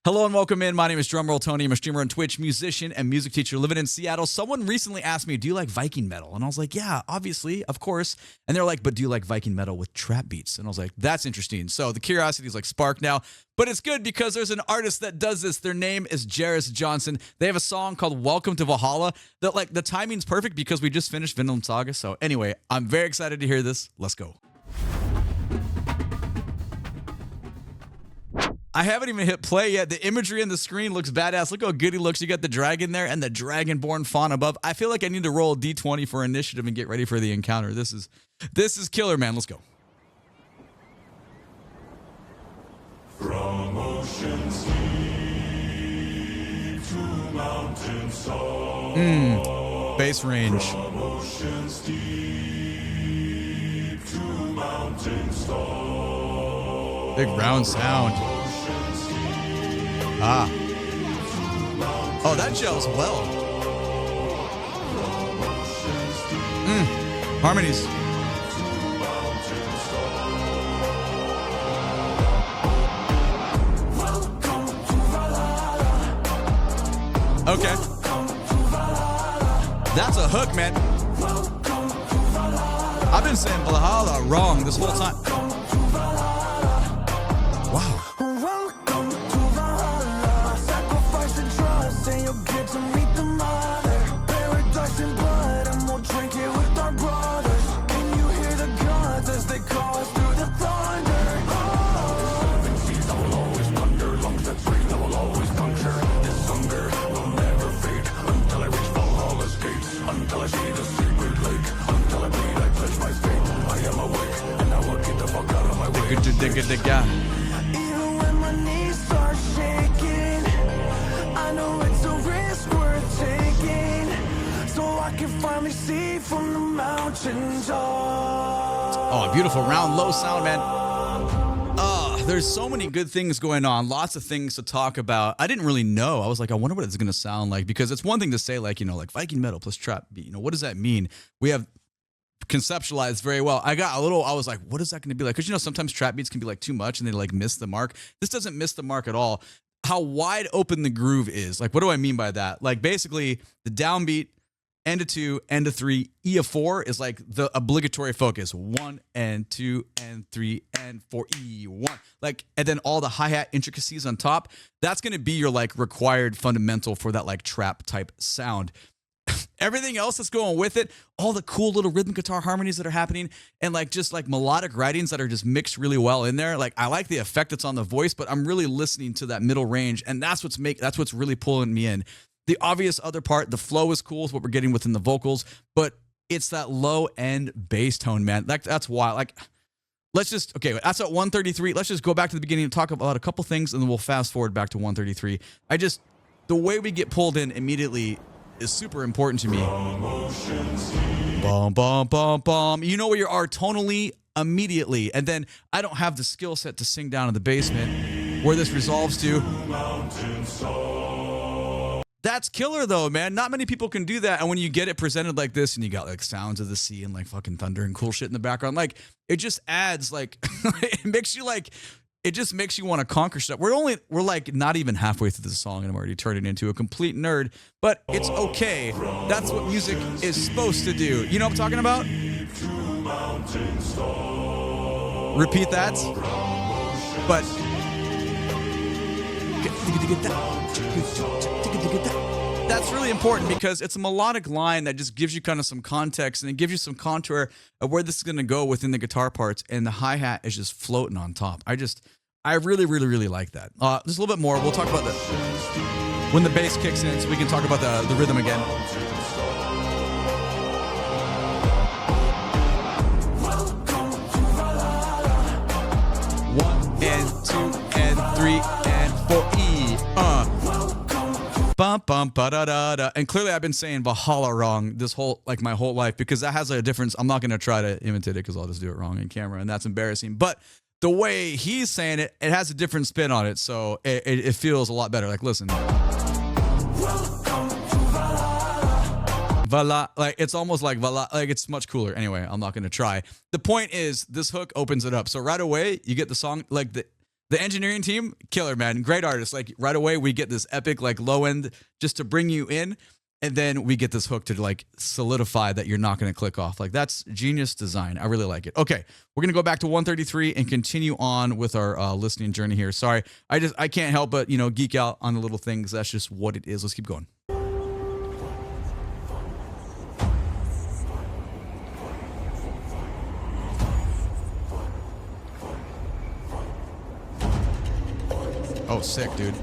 Hello and welcome in. My name is DrumRollTony. I'm a streamer on Twitch, musician, and music teacher living in Seattle. Someone recently asked me, do you like Viking metal? And I was like, yeah, obviously, of course. And they're like, but do you like Viking metal with trap beats? And I was like, that's interesting. So the curiosity is like sparked now. But it's good because there's an artist that does this. Their name is Jeris Johnson. They have a song called Welcome to Valhalla that like the timing's perfect because we just finished Vinland Saga. So anyway, I'm very excited to hear this. Let's go. I haven't even hit play yet. The imagery on the screen looks badass. Look how good he looks. You got the dragon there and the dragonborn fawn above. I feel like I need to roll a d20 for initiative and get ready for the encounter. This is killer, man. Let's go. From ocean's deep to mountains soar. Bass range. From ocean's deep to mountains soar. Big round sound. Ah. Oh, that gels well. Harmonies. Okay. That's a hook, man. I've been saying Valhalla wrong this whole time. Wow. Even when my knees start shaking, I know it's a risk worth taking, so I can finally see from the mountain top. Oh, beautiful round low sound, man. There's so many good things going on. Lots of things to talk about. I didn't really know. I was like, I wonder what it's going to sound like, because it's one thing to say like, like Viking metal plus trap beat. What does that mean? We have conceptualized very well. I was like, what is that going to be like? Because sometimes trap beats can be like too much and they like miss the mark. This doesn't miss the mark at all. How wide open the groove is. Like, what do I mean by that? Like, basically the downbeat, end of 2, end of 3, E of 4 is like the obligatory focus. 1 and 2 and 3 and 4, E1. Like, and then all the hi-hat intricacies on top. That's going to be your like required fundamental for that like trap type sound. Everything else that's going with it, all the cool little rhythm guitar harmonies that are happening, and like just like melodic writings that are just mixed really well in there. Like, I like the effect that's on the voice, but I'm really listening to that middle range, and that's what's really pulling me in. The obvious other part, the flow is cool, is what we're getting within the vocals, but it's that low end bass tone, man. That's why. Like, that's at 133. Let's just go back to the beginning and talk about a couple things, and then we'll fast forward back to 133. The way we get pulled in immediately is super important to me. Bum, bum, bum, bum. You know where you are tonally immediately. And then I don't have the skill set to sing down in the basement where this resolves to. That's killer though, man. Not many people can do that. And when you get it presented like this and you got like sounds of the sea and like fucking thunder and cool shit in the background, like it just adds like, it just makes you want to conquer stuff. We're like not even halfway through the song and I'm already turning into a complete nerd, but it's okay. That's what music is supposed to do. You know what I'm talking about? Repeat that. But that's really important because it's a melodic line that just gives you kind of some context and it gives you some contour of where this is going to go within the guitar parts, and the hi-hat is just floating on top. I really, really, really like that. Just a little bit more. We'll talk about that when the bass kicks in, so we can talk about the rhythm again. 1 and 2 and 3 and 4 E. Bum, bum, ba-da-da-da. And clearly I've been saying Valhalla wrong my whole life, because that has a difference. I'm not going to try to imitate it because I'll just do it wrong in camera, and that's embarrassing. But the way he's saying it, it has a different spin on it, so it feels a lot better. Like, listen. Valhalla, like it's almost like Valhalla, like it's much cooler. Anyway, I'm not going to try. The point is, this hook opens it up. So right away, you get the song, like the The engineering team, killer, man. Great artists. Like right away, we get this epic, like low end just to bring you in. And then we get this hook to like solidify that you're not going to click off. Like that's genius design. I really like it. Okay, we're going to go back to 133 and continue on with our listening journey here. Sorry, I can't help but, geek out on the little things. That's just what it is. Let's keep going. Oh, sick, dude.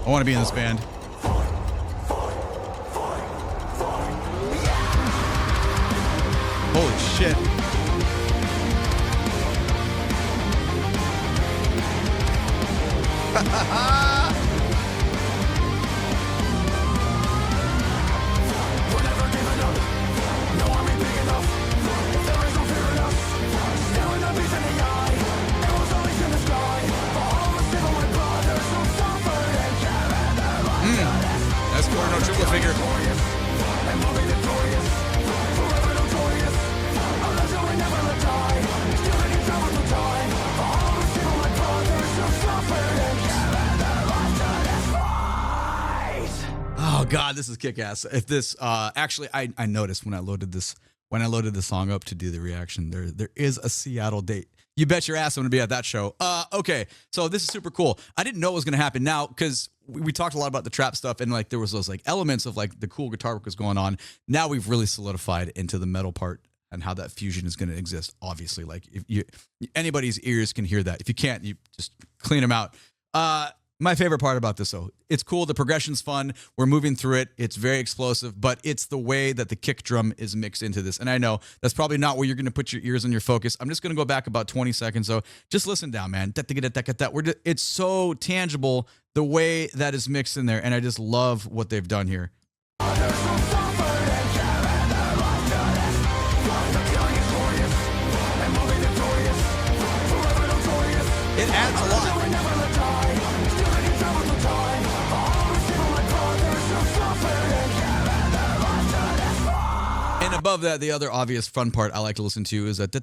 I want to be in this band. Holy shit. We're never giving up. No army big enough. If there is no fear in us, staring the beast in the eye. Arrows always in the sky. For all the civil my brothers who suffered and carried their lives. That's quarter note triple figure. And we'll be victorious. Forever notorious. A legend we never let die. Still in travel through time. For all the civil my brothers who suffered and carried their lives to this fight. Oh God, this is kick-ass. If this actually I noticed when I loaded this song up to do the reaction, there is a Seattle date. You bet your ass I'm gonna be at that show. Okay, so this is super cool. I didn't know it was gonna happen now because we talked a lot about the trap stuff and like there was those like elements of like the cool guitar work was going on. Now we've really solidified into the metal part and how that fusion is gonna exist. Obviously, like if anybody's ears can hear that. If you can't, you just clean them out. My favorite part about this, though, it's cool. The progression's fun. We're moving through it. It's very explosive, but it's the way that the kick drum is mixed into this. And I know that's probably not where you're going to put your ears and your focus. I'm just going to go back about 20 seconds. So just listen down, man. It's so tangible the way that is mixed in there. And I just love what they've done here. It adds a lot. And above that, the other obvious fun part I like to listen to is that the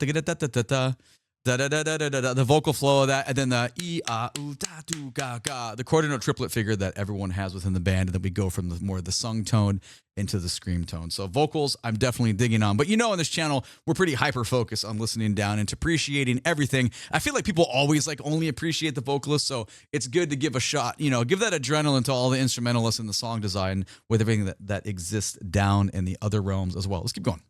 vocal flow of that, and then the the quarter note triplet figure that everyone has within the band, and then we go from the more the sung tone into the scream tone. So vocals, I'm definitely digging on. But on this channel, we're pretty hyper focused on listening down and appreciating everything. I feel like people always like only appreciate the vocalist, so it's good to give a shot. Give that adrenaline to all the instrumentalists and the song design with everything that exists down in the other realms as well. Let's keep going.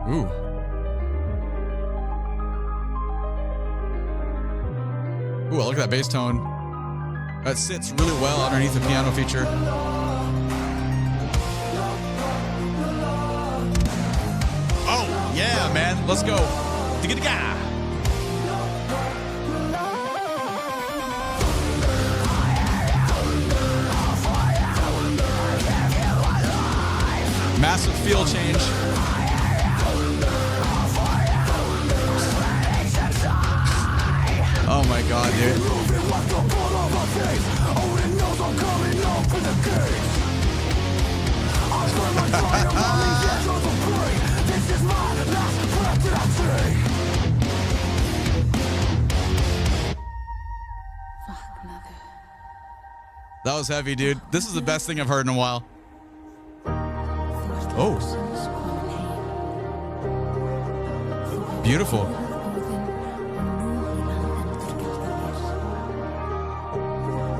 Ooh. Ooh, look at that bass tone. That sits really well underneath the piano feature. Oh, yeah, man. Let's go. Digga-digga. Massive feel change. Oh my God, dude. That was heavy, dude. This is the best thing I've heard in a while. Oh. Beautiful.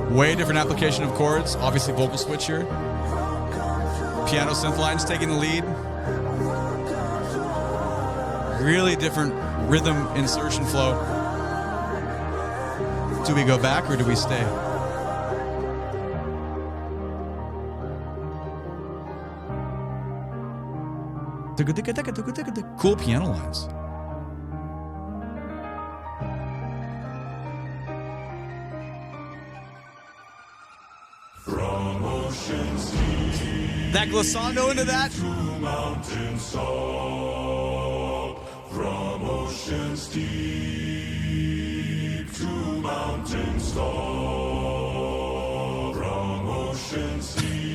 Way different application of chords. Obviously vocal switch here. Piano synth lines taking the lead. Really different rhythm insertion flow. Do we go back or do we stay? Cool piano lines. That glissando into that. Mountain song, from oceans deep to mountain storm, from oceans deep.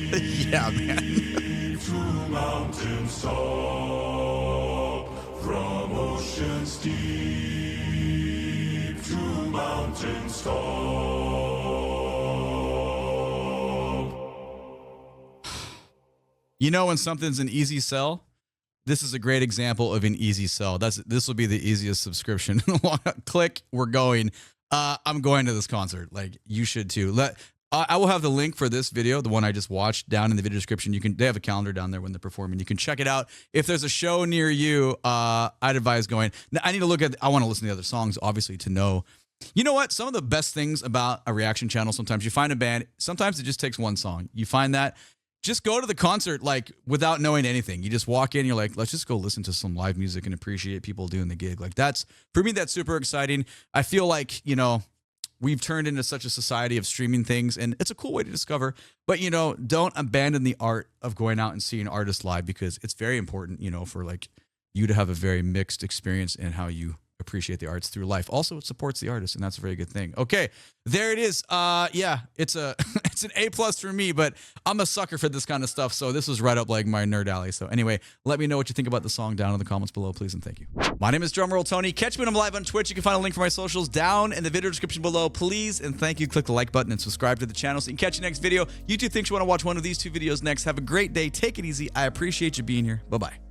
Yeah, man. To mountains tall, from oceans deep to mountains tall. You know when something's an easy sell? This is a great example of an easy sell. This will be the easiest subscription. Click, we're going. I'm going to this concert. Like, you should too. I will have the link for this video, the one I just watched, down in the video description. They have a calendar down there when they're performing. You can check it out. If there's a show near you, I'd advise going. Now, I want to listen to the other songs, obviously, to know. You know what? Some of the best things about a reaction channel, sometimes you find a band, sometimes it just takes one song. You find that. Just go to the concert like without knowing anything. You just walk in, you're like, let's just go listen to some live music and appreciate people doing the gig. Like, for me, that's super exciting. I feel like, we've turned into such a society of streaming things, and it's a cool way to discover. But, don't abandon the art of going out and seeing artists live, because it's very important, for like you to have a very mixed experience in how you appreciate the arts through life. Also, it supports the artist, and that's a very good thing. Okay, there it is. Yeah, it's it's an A+ for me, but I'm a sucker for this kind of stuff, so this was right up like my nerd alley. So anyway, let me know what you think about the song down in the comments below, please, and thank you. My name is DrumRollTony. Catch me when I'm live on Twitch. You can find a link for my socials down in the video description below, please, and thank you. Click the like button and subscribe to the channel so you can catch the next video. You two think you want to watch one of these two videos next. Have a great day. Take it easy. I appreciate you being here. Bye-bye.